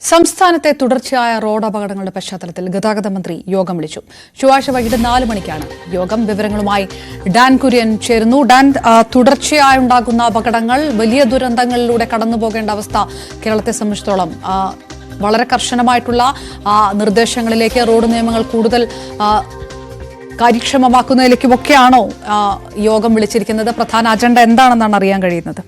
സംസ്ഥാനത്തെ തുടർച്ചയായ റോഡ് അപകടങ്ങളുടെ പശ്ചാത്തലത്തിൽ ഗതാഗത മന്ത്രി യോഗം വിളിച്ചു. ചൊവ്വാഴ്ച വൈകിട്ട് 4 മണിക്കാണ് യോഗം. വിവരങ്ങളുമായി ഡാൻ കുര്യൻ ചേരുന്നു. ഡാൻ, തുടർച്ചയായി ഉണ്ടാകുന്ന അപകടങ്ങൾ, വലിയ ദുരന്തങ്ങളിലൂടെ കടന്നുപോകേണ്ട അവസ്ഥ കേരളത്തെ സംബന്ധിച്ചിടത്തോളം വളരെ കർശനമായിട്ടുള്ള നിർദ്ദേശങ്ങളിലേക്ക്, റോഡ് നിയമങ്ങൾ കൂടുതൽ കാര്യക്ഷമമാക്കുന്നതിലേക്കുമൊക്കെയാണോ യോഗം വിളിച്ചിരിക്കുന്നത്? പ്രധാന അജണ്ട എന്താണെന്നാണ് അറിയാൻ കഴിയുന്നത്?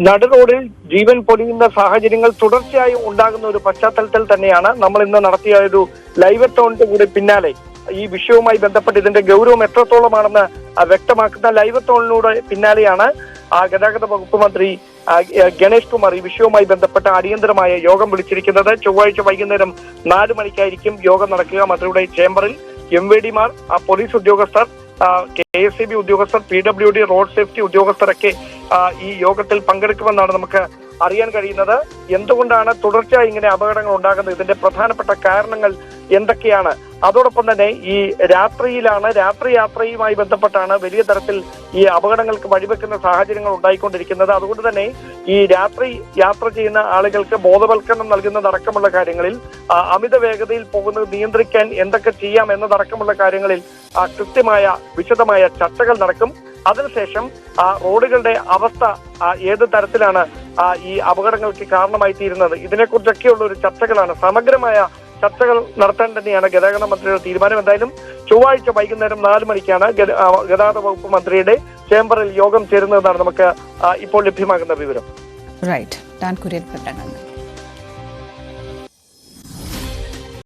നടു റോഡിൽ ജീവൻ പൊലിയുന്ന സാഹചര്യങ്ങൾ തുടർച്ചയായി ഉണ്ടാകുന്ന ഒരു പശ്ചാത്തലത്തിൽ തന്നെയാണ് നമ്മൾ ഇന്ന് നടത്തിയ ഒരു ലൈവത്തോണിന്റെ കൂടി പിന്നാലെ ഈ വിഷയവുമായി ബന്ധപ്പെട്ട് ഇതിന്റെ ഗൗരവം എത്രത്തോളമാണെന്ന് വ്യക്തമാക്കുന്ന ലൈവത്തോണിലൂടെ പിന്നാലെയാണ് ഗതാഗത വകുപ്പ് മന്ത്രി ഗണേഷ് കുമാർ ഈ വിഷയവുമായി ബന്ധപ്പെട്ട അടിയന്തരമായ യോഗം വിളിച്ചിരിക്കുന്നത്. ചൊവ്വാഴ്ച വൈകുന്നേരം 4 മണിക്കായിരിക്കും യോഗം നടക്കുക. മന്ത്രിയുടെ ചേംബറിൽ MVD-മാർ, പോലീസ് ഉദ്യോഗസ്ഥർ, KSEB ഉദ്യോഗസ്ഥർ, PWD, റോഡ് സേഫ്റ്റി ഉദ്യോഗസ്ഥരൊക്കെ ഈ യോഗത്തിൽ പങ്കെടുക്കുമെന്നാണ് നമുക്ക് അറിയാൻ കഴിയുന്നത്. എന്തുകൊണ്ടാണ് തുടർച്ചയായി ഇങ്ങനെ അപകടങ്ങൾ ഉണ്ടാകുന്നത്, ഇതിന്റെ പ്രധാനപ്പെട്ട കാരണങ്ങൾ എന്തൊക്കെയാണ്, അതോടൊപ്പം തന്നെ ഈ രാത്രി യാത്രയുമായി ബന്ധപ്പെട്ടാണ് വലിയ തരത്തിൽ ഈ അപകടങ്ങൾക്ക് വഴിവെക്കുന്ന സാഹചര്യങ്ങൾ ഉണ്ടായിക്കൊണ്ടിരിക്കുന്നത്. അതുകൊണ്ട് തന്നെ ഈ രാത്രി യാത്ര ചെയ്യുന്ന ആളുകൾക്ക് ബോധവൽക്കരണം നൽകുന്നതടക്കമുള്ള കാര്യങ്ങളിൽ, അമിത വേഗതയിൽ പോകുന്നത് നിയന്ത്രിക്കാൻ എന്തൊക്കെ ചെയ്യാം എന്നതടക്കമുള്ള കാര്യങ്ങളിൽ കൃത്യമായ വിശദമായ ചർച്ചകൾ നടക്കും. അതിനുശേഷം റോഡുകളുടെ അവസ്ഥ ഏത് തരത്തിലാണ് ഈ അപകടങ്ങൾക്ക് കാരണമായി തീരുന്നത്, ഇതിനെക്കുറിച്ചൊക്കെയുള്ള ഒരു ചർച്ചകളാണ്, സമഗ്രമായ ചർച്ചകൾ നടത്താൻ തന്നെയാണ് ഗതാഗത മന്ത്രിയുടെ തീരുമാനം. എന്തായാലും ചൊവ്വാഴ്ച വൈകുന്നേരം 4 മണിക്കാണ് ഗതാഗത വകുപ്പ് മന്ത്രിയുടെ ചേംബറിൽ യോഗം ചേരുന്നതെന്നാണ് നമുക്ക് ഇപ്പോൾ ലഭ്യമാകുന്ന വിവരം. റൈറ്റ്.